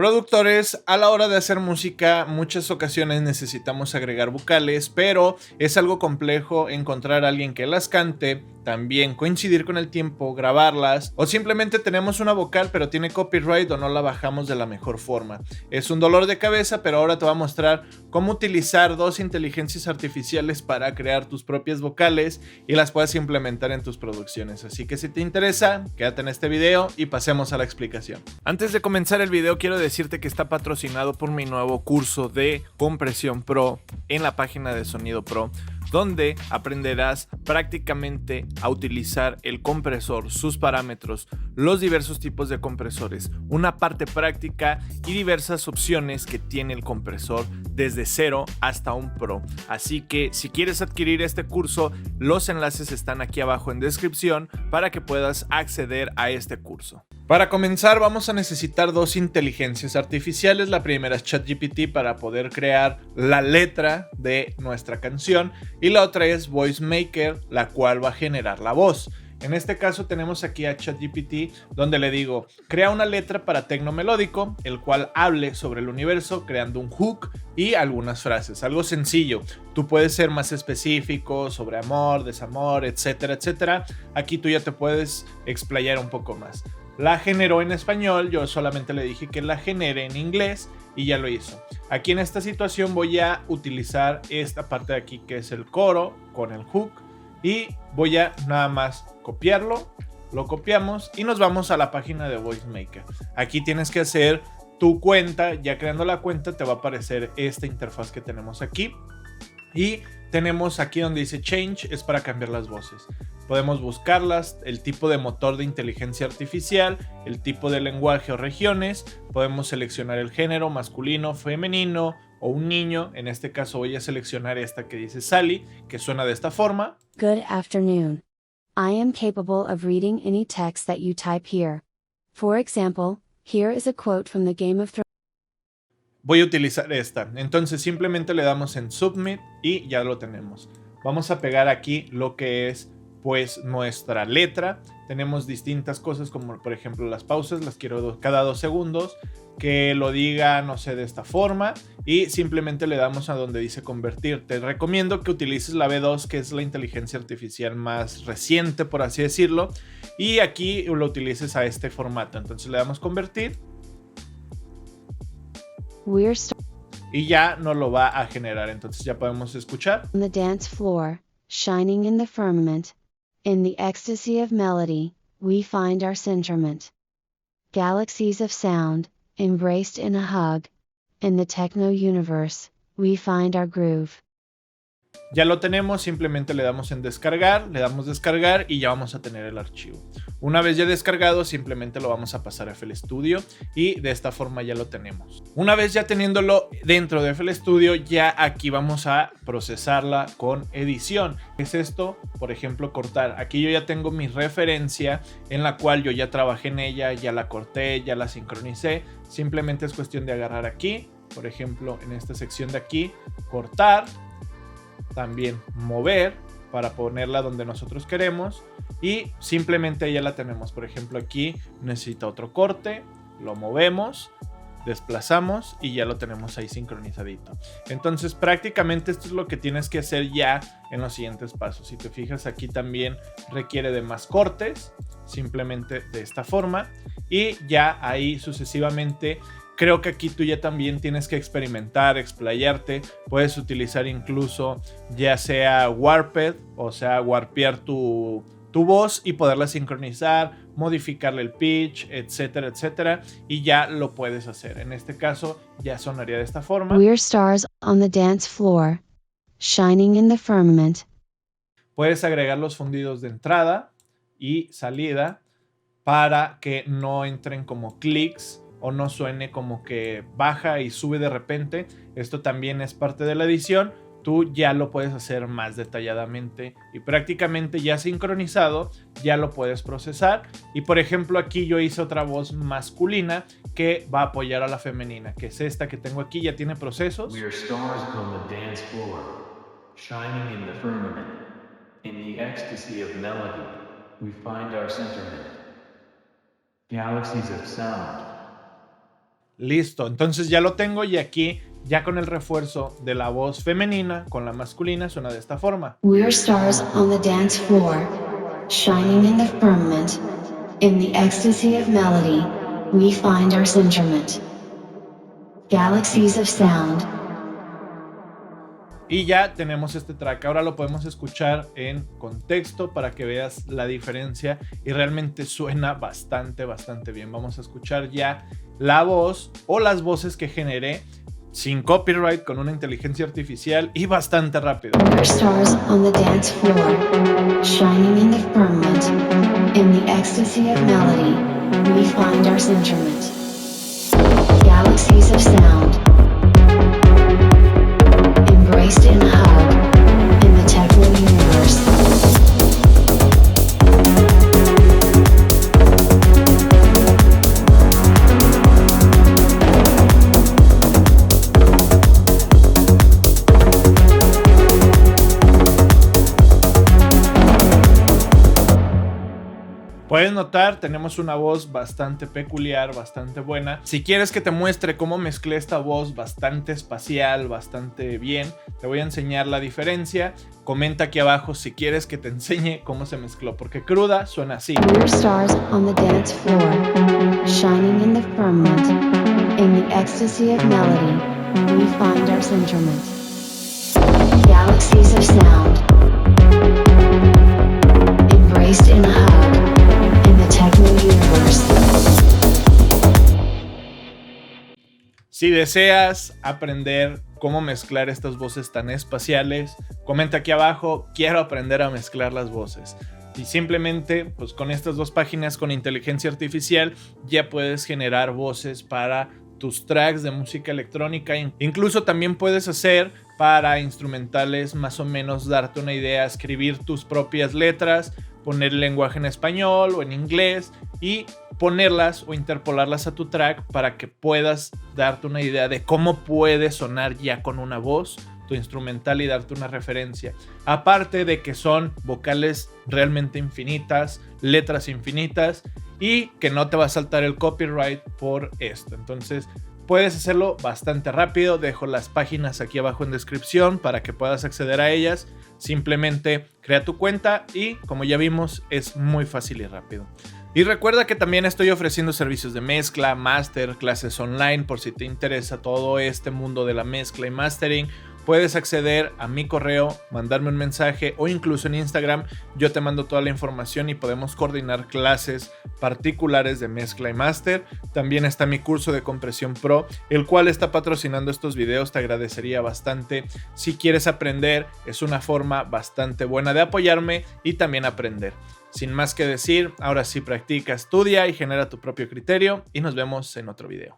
Productores, a la hora de hacer música, muchas ocasiones necesitamos agregar vocales, pero es algo complejo encontrar a alguien que las cante, también coincidir con el tiempo, grabarlas, o simplemente tenemos una vocal pero tiene copyright o no la bajamos de la mejor forma. Es un dolor de cabeza, pero ahora te voy a mostrar cómo utilizar dos inteligencias artificiales para crear tus propias vocales y las puedas implementar en tus producciones. Así que si te interesa, quédate en este video y pasemos a la explicación. Antes de comenzar el video, quiero decirte que está patrocinado por mi nuevo curso de Compresión Pro en la página de Sonido Pro, donde aprenderás prácticamente a utilizar el compresor, sus parámetros, los diversos tipos de compresores, una parte práctica y diversas opciones que tiene el compresor desde cero hasta un Pro. Así que si quieres adquirir este curso, los enlaces están aquí abajo en descripción para que puedas acceder a este curso. Para comenzar vamos a necesitar dos inteligencias artificiales. La primera es ChatGPT para poder crear la letra de nuestra canción y la otra es Voice Maker, la cual va a generar la voz. En este caso tenemos aquí a ChatGPT, donde le digo, crea una letra para tecno melódico, el cual hable sobre el universo, creando un hook y algunas frases. Algo sencillo. Tú puedes ser más específico sobre amor, desamor, etcétera, etcétera. Aquí tú ya te puedes explayar un poco más. La generó en español, yo solamente le dije que la genere en inglés y ya lo hizo. Aquí en esta situación voy a utilizar esta parte de aquí que es el coro con el hook y voy a nada más copiarlo, lo copiamos y nos vamos a la página de Voice Maker. Aquí tienes que hacer tu cuenta, ya creando la cuenta te va a aparecer esta interfaz que tenemos aquí y tenemos aquí donde dice Change, es para cambiar las voces. Podemos buscarlas, el tipo de motor de inteligencia artificial, el tipo de lenguaje o regiones, podemos seleccionar el género masculino, femenino o un niño. En este caso voy a seleccionar esta que dice Sally, que suena de esta forma. Good afternoon. I am capable of reading any text that you type here. For example, here is a quote from the Game of Thrones. Voy a utilizar esta, entonces simplemente le damos en Submit y ya lo tenemos. Vamos a pegar aquí lo que es pues nuestra letra. Tenemos distintas cosas como por ejemplo las pausas, las quiero cada 2 segundos, que lo diga no sé de esta forma y simplemente le damos a donde dice convertir. Te recomiendo que utilices la V2, que es la inteligencia artificial más reciente por así decirlo, y aquí lo utilices a este formato. Entonces le damos convertir y ya nos lo va a generar. Entonces ya podemos escuchar. On the dance floor, shining in the firmament. In the ecstasy of melody, we find our centerment. Galaxies of sound, embraced in a hug. In the techno universe, we find our groove. Ya lo tenemos, simplemente le damos en descargar, le damos descargar y ya vamos a tener el archivo. Una vez ya descargado, simplemente lo vamos a pasar a FL Studio y de esta forma ya lo tenemos. Una vez ya teniéndolo dentro de FL Studio, ya aquí vamos a procesarla con edición. ¿Qué es esto? Por ejemplo, cortar. Aquí yo ya tengo mi referencia en la cual yo ya trabajé en ella, ya la corté, ya la sincronicé. Simplemente es cuestión de agarrar aquí, por ejemplo, en esta sección de aquí, cortar. También mover para ponerla donde nosotros queremos y simplemente ya la tenemos. Por ejemplo, aquí necesita otro corte, lo movemos, desplazamos y ya lo tenemos ahí sincronizadito. Entonces prácticamente esto es lo que tienes que hacer ya en los siguientes pasos. Si te fijas, aquí también requiere de más cortes, simplemente de esta forma y ya ahí sucesivamente. Creo que aquí tú ya también tienes que experimentar, explayarte. Puedes utilizar incluso ya sea Warped, o sea, warpear tu voz y poderla sincronizar, modificarle el pitch, etcétera, etcétera. Y ya lo puedes hacer. En este caso ya sonaría de esta forma. We're stars on the dance floor, shining in the firmament. Puedes agregar los fundidos de entrada y salida para que no entren como clics o no suene como que baja y sube de repente. Esto también es parte de la edición. Tú ya lo puedes hacer más detalladamente y prácticamente ya sincronizado ya lo puedes procesar. Y por ejemplo aquí yo hice otra voz masculina que va a apoyar a la femenina, que es esta que tengo aquí, ya tiene procesos. We are stars on the dance floor, shining in the firmament. In the ecstasy of melody, we find our centerment. Galaxies of sound, Listo, entonces ya lo tengo y aquí ya con el refuerzo de la voz femenina con la masculina suena de esta forma. We're stars on the dance floor, shining in the firmament. In the ecstasy of melody, we find our centrament. Galaxies of sound. Y ya tenemos este track. Ahora lo podemos escuchar en contexto para que veas la diferencia y realmente suena bastante bien. Vamos a escuchar ya la voz o las voces que generé sin copyright, con una inteligencia artificial y bastante rápido. We're stars on the dance floor, shining in the firmament. In the ecstasy of melody, we find our centrament. Galaxies of sound. Embraced in a hug, in the techno universe. Puedes notar, tenemos una voz bastante peculiar, bastante buena. Si quieres que te muestre cómo mezclé esta voz bastante espacial, bastante bien, te voy a enseñar la diferencia. Comenta aquí abajo si quieres que te enseñe cómo se mezcló, porque cruda suena así. We're stars on the dance floor, shining in the firmament. In the ecstasy of melody, we find our centrament. Galaxies of sound. Embraced in a hug. Si deseas aprender cómo mezclar estas voces tan espaciales, comenta aquí abajo, quiero aprender a mezclar las voces. Y simplemente, pues con estas dos páginas con inteligencia artificial, ya puedes generar voces para tus tracks de música electrónica. Incluso también puedes hacer para instrumentales, más o menos darte una idea, escribir tus propias letras, poner el lenguaje en español o en inglés y ponerlas o interpolarlas a tu track para que puedas darte una idea de cómo puede sonar ya con una voz tu instrumental y darte una referencia. Aparte de que son vocales realmente infinitas, letras infinitas y que no te va a saltar el copyright por esto. Entonces puedes hacerlo bastante rápido. Dejo las páginas aquí abajo en descripción para que puedas acceder a ellas. Simplemente crea tu cuenta y, como ya vimos, es muy fácil y rápido. Y recuerda que también estoy ofreciendo servicios de mezcla, máster, clases online por si te interesa todo este mundo de la mezcla y mastering. Puedes acceder a mi correo, mandarme un mensaje o incluso en Instagram. Yo te mando toda la información y podemos coordinar clases particulares de mezcla y máster. También está mi curso de compresión pro, el cual está patrocinando estos videos. Te agradecería bastante. Si quieres aprender, es una forma bastante buena de apoyarme y también aprender. Sin más que decir, ahora sí practica, estudia y genera tu propio criterio y nos vemos en otro video.